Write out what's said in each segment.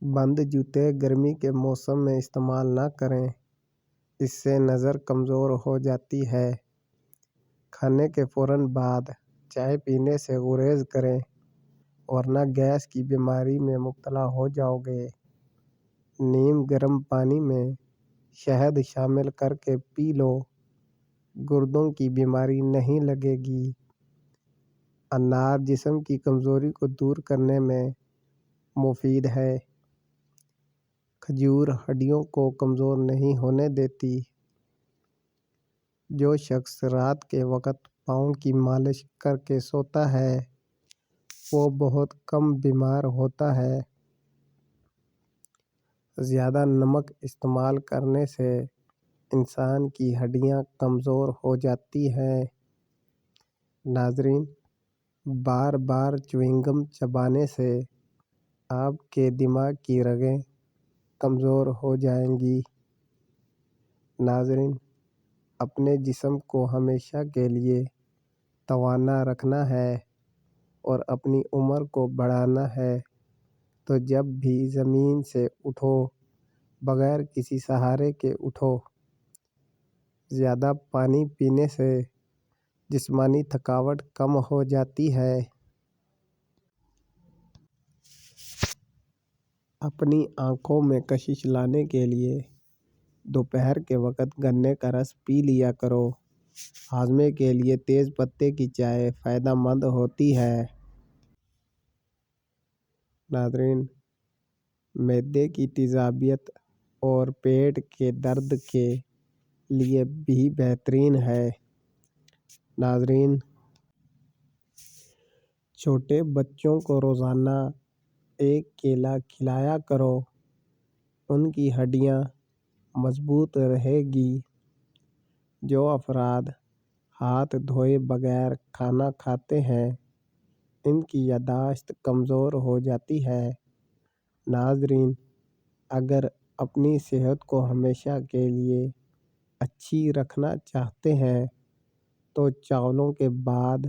بند جوتے گرمی کے موسم میں استعمال نہ کریں، اس سے نظر کمزور ہو جاتی ہے۔ کھانے کے فوراً بعد چائے پینے سے گریز کریں ورنہ گیس کی بیماری میں مبتلا ہو جاؤ گے۔ نیم گرم پانی میں شہد شامل کر کے پی لو، گردوں کی بیماری نہیں لگے گی۔ انار جسم کی کمزوری کو دور کرنے میں مفید ہے۔ کھجور ہڈیوں کو کمزور نہیں ہونے دیتی۔ جو شخص رات کے وقت پاؤں کی مالش کر کے سوتا ہے وہ بہت کم بیمار ہوتا ہے۔ زیادہ نمک استعمال کرنے سے انسان کی ہڈیاں کمزور ہو جاتی ہیں۔ ناظرین، بار بار چیونگ گم چبانے سے آپ کے دماغ کی رگیں کمزور ہو جائیں گی۔ ناظرین، اپنے جسم کو ہمیشہ کے لیے توانا رکھنا ہے اور اپنی عمر کو بڑھانا ہے تو جب بھی زمین سے اٹھو بغیر کسی سہارے کے اٹھو۔ زیادہ پانی پینے سے جسمانی تھکاوٹ کم ہو جاتی ہے۔ اپنی آنکھوں میں کشش لانے کے لیے دوپہر کے وقت گنے کا رس پی لیا کرو۔ ہاضمے کے لیے تیز پتے کی چائے فائدہ مند ہوتی ہے۔ ناظرین، معدے کی تیزابیت اور پیٹ کے درد کے لیے بھی بہترین ہے۔ ناظرین، چھوٹے بچوں کو روزانہ ایک کیلا کھلایا کرو، ان کی ہڈیاں مضبوط رہے گی۔ جو افراد ہاتھ دھوئے بغیر کھانا کھاتے ہیں ان کی یادداشت کمزور ہو جاتی ہے۔ ناظرین، اگر اپنی صحت کو ہمیشہ کے لیے اچھی رکھنا چاہتے ہیں تو چاولوں کے بعد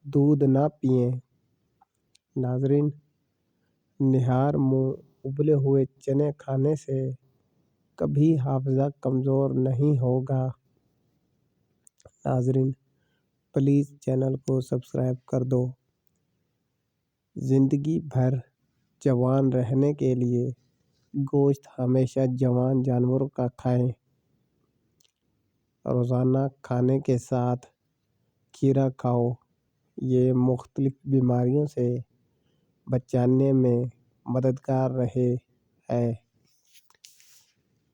دودھ نہ پئیں۔ ناظرین، نہار منہ ابلے ہوئے چنے کھانے سے کبھی حافظہ کمزور نہیں ہوگا۔ ناظرین، پلیز چینل کو سبسکرائب کر دو۔ زندگی بھر جوان رہنے کے لیے گوشت ہمیشہ جوان جانوروں کا کھائیں۔ روزانہ کھانے کے ساتھ کھیرا کھاؤ، یہ مختلف بیماریوں سے بچانے میں مددگار رہے ہے۔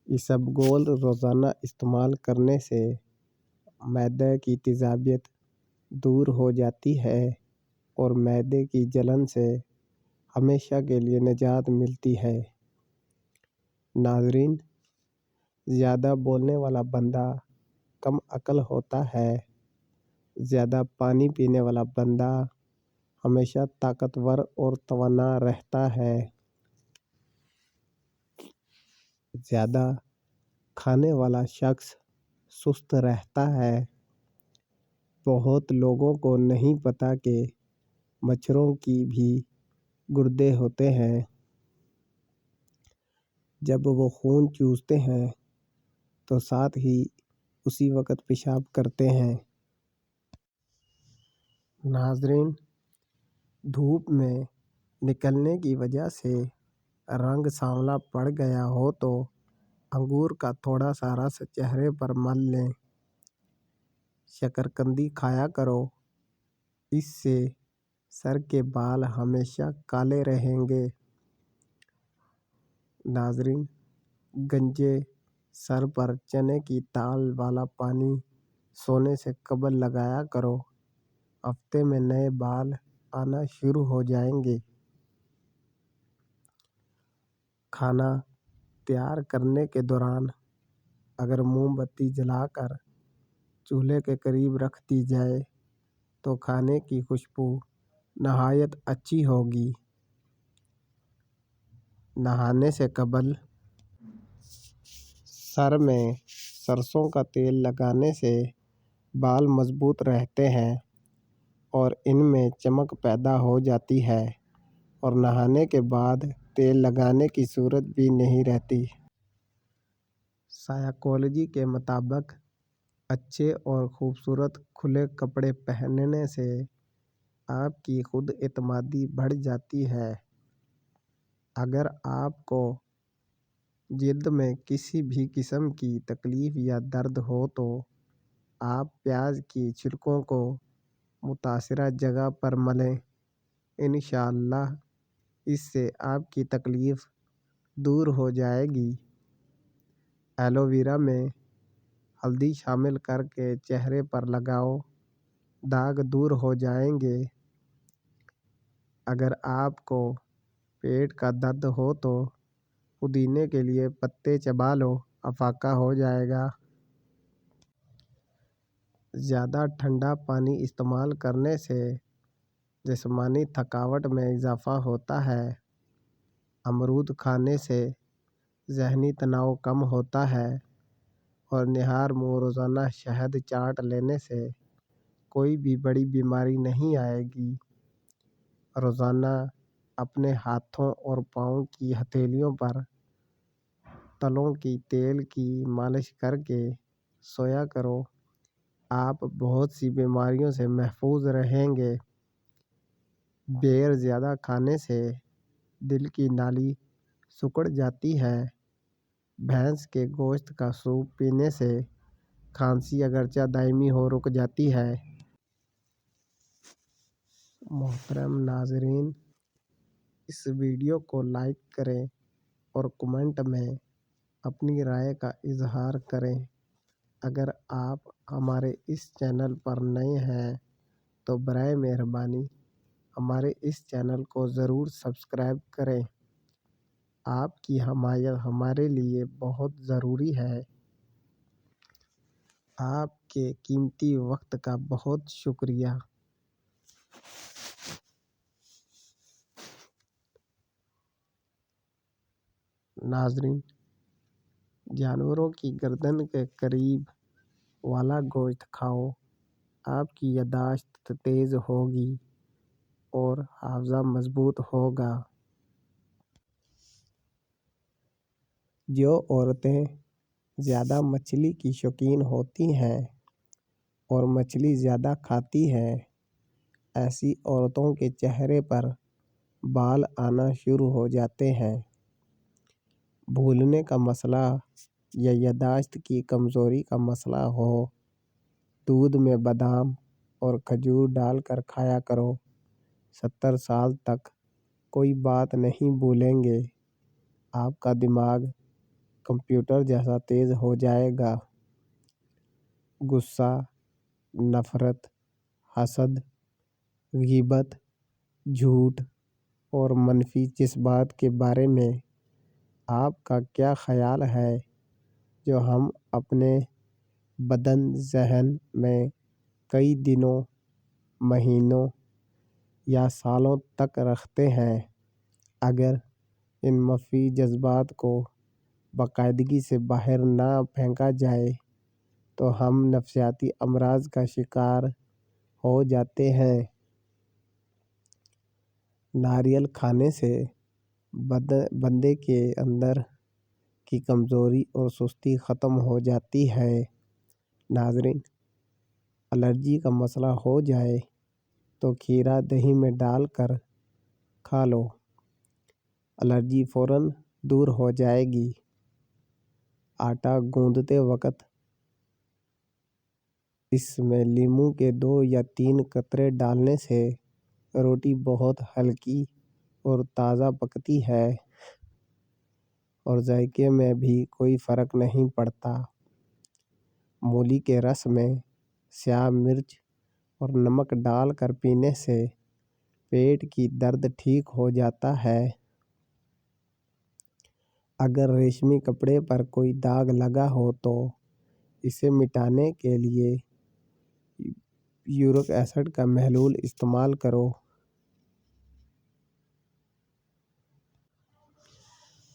اسبگول روزانہ استعمال کرنے سے معدے کی تیزابیت دور ہو جاتی ہے اور معدے کی جلن سے ہمیشہ کے لیے نجات ملتی ہے۔ ناظرین، زیادہ بولنے والا بندہ کم عقل ہوتا ہے، زیادہ پانی پینے والا بندہ ہمیشہ طاقتور اور توانا رہتا ہے۔ زیادہ کھانے والا شخص سست رہتا ہے۔ بہت لوگوں کو نہیں پتہ کہ مچھروں کی بھی گردے ہوتے ہیں۔ جب وہ خون چوستے ہیں تو ساتھ ہی اسی وقت پیشاب کرتے ہیں۔ ناظرین، دھوپ میں نکلنے کی وجہ سے رنگ سانولا پڑ گیا ہو تو انگور کا تھوڑا سا رس چہرے پر مل لیں۔ شکرقندی کھایا کرو، اس سے سر کے بال ہمیشہ کالے رہیں گے۔ ناظرین، گنجے سر پر چنے کی دال والا پانی سونے سے قبل لگایا کرو، ہفتے میں نئے بال آنا شروع ہو جائیں گے۔ کھانا تیار کرنے کے دوران اگر موم بتی جلا کر چولہے کے قریب رکھ دی جائے تو کھانے کی خوشبو نہایت اچھی ہوگی۔ نہانے سے قبل سر میں سرسوں کا تیل لگانے سے بال مضبوط رہتے ہیں اور ان میں چمک پیدا ہو جاتی ہے، اور نہانے کے بعد تیل لگانے کی ضرورت بھی نہیں رہتی۔ سائیکالوجی کے مطابق اچھے اور خوبصورت کھلے کپڑے پہننے سے آپ کی خود اعتمادی بڑھ جاتی ہے۔ اگر آپ کو جلد میں کسی بھی قسم کی تکلیف یا درد ہو تو آپ پیاز کی چھلکوں کو متاثرہ جگہ پر ملیں۔ انشاءاللہ اس سے آپ کی تکلیف دور ہو جائے گی۔ ایلو ویرا میں ہلدی شامل کر کے چہرے پر لگاؤ، داغ دور ہو جائیں گے۔ اگر آپ کو پیٹ کا درد ہو تو پودینے کے لیے پتے چبا لو، افاقہ ہو جائے گا۔ زیادہ ٹھنڈا پانی استعمال کرنے سے جسمانی تھکاوٹ میں اضافہ ہوتا ہے۔ امرود کھانے سے ذہنی تناؤ کم ہوتا ہے اور نہار منہ روزانہ شہد چاٹ لینے سے کوئی بھی بڑی بیماری نہیں آئے گی۔ روزانہ اپنے ہاتھوں اور پاؤں کی ہتھیلیوں پر تلوں کی تیل کی مالش کر کے سویا کرو، آپ بہت سی بیماریوں سے محفوظ رہیں گے۔ بیئر زیادہ کھانے سے دل کی نالی سکڑ جاتی ہے۔ بھینس کے گوشت کا سوپ پینے سے کھانسی اگرچہ دائمی ہو رک جاتی ہے۔ محترم ناظرین، اس ویڈیو کو لائک کریں اور کمنٹ میں اپنی رائے کا اظہار کریں۔ اگر آپ ہمارے اس چینل پر نئے ہیں تو برائے مہربانی ہمارے اس چینل کو ضرور سبسکرائب کریں۔ آپ کی حمایت ہمارے لیے بہت ضروری ہے۔ آپ کے قیمتی وقت کا بہت شکریہ۔ ناظرین، جانوروں کی گردن کے قریب والا گوشت کھاؤ، آپ کی یادداشت تیز ہوگی اور حافظہ مضبوط ہوگا۔ جو عورتیں زیادہ مچھلی کی شوقین ہوتی ہیں اور مچھلی زیادہ کھاتی ہیں، ایسی عورتوں کے چہرے پر بال آنا شروع ہو جاتے ہیں۔ بھولنے کا مسئلہ یا یادداشت کی کمزوری کا مسئلہ ہو، دودھ میں بادام اور کھجور ڈال کر کھایا کرو۔ 70 سال تک کوئی بات نہیں بھولیں گے۔ آپ کا دماغ کمپیوٹر جیسا تیز ہو جائے گا۔ غصہ، نفرت، حسد، غیبت، جھوٹ اور منفی جذبات کے بارے میں آپ کا کیا خیال ہے جو ہم اپنے بدن ذہن میں کئی دنوں، مہینوں یا سالوں تک رکھتے ہیں؟ اگر ان منفی جذبات کو باقاعدگی سے باہر نہ پھینکا جائے تو ہم نفسیاتی امراض کا شکار ہو جاتے ہیں۔ ناریل کھانے سے بندے کے اندر کی کمزوری اور سستی ختم ہو جاتی ہے۔ ناظرین، الرجی کا مسئلہ ہو جائے تو کھیرا دہی میں ڈال کر کھا لو، الرجی فوراً دور ہو جائے گی۔ آٹا گوندھتے وقت اس میں لیموں کے 2 یا 3 قطرے ڈالنے سے روٹی بہت ہلکی اور تازہ پکتی ہے اور ذائقے میں بھی کوئی فرق نہیں پڑتا۔ مولی کے رس میں سیاہ مرچ اور نمک ڈال کر پینے سے پیٹ کی درد ٹھیک ہو جاتا ہے۔ اگر ریشمی کپڑے پر کوئی داغ لگا ہو تو اسے مٹانے کے لیے یورک ایسڈ کا محلول استعمال کرو۔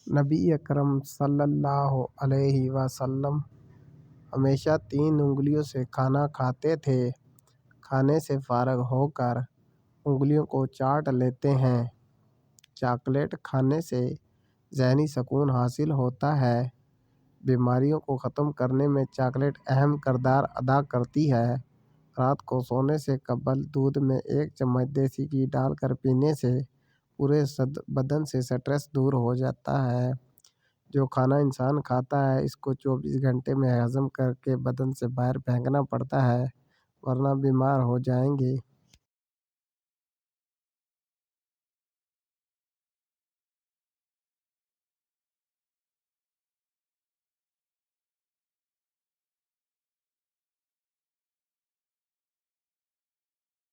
نبی اکرم صلی اللہ علیہ وسلم ہمیشہ 3 انگلیوں سے کھانا کھاتے تھے۔ کھانے سے فارغ ہو کر انگلیوں کو چاٹ لیتے ہیں۔ چاکلیٹ کھانے سے ذہنی سکون حاصل ہوتا ہے۔ بیماریوں کو ختم کرنے میں چاکلیٹ اہم کردار ادا کرتی ہے۔ رات کو سونے سے قبل دودھ میں 1 چمچ دیسی گھی ڈال کر پینے سے پورے بدن سے سٹریس دور ہو جاتا ہے۔ جو کھانا انسان کھاتا ہے اس کو 24 گھنٹے میں ہضم کر کے بدن سے باہر پھینکنا پڑتا ہے ورنہ بیمار ہو جائیں گے۔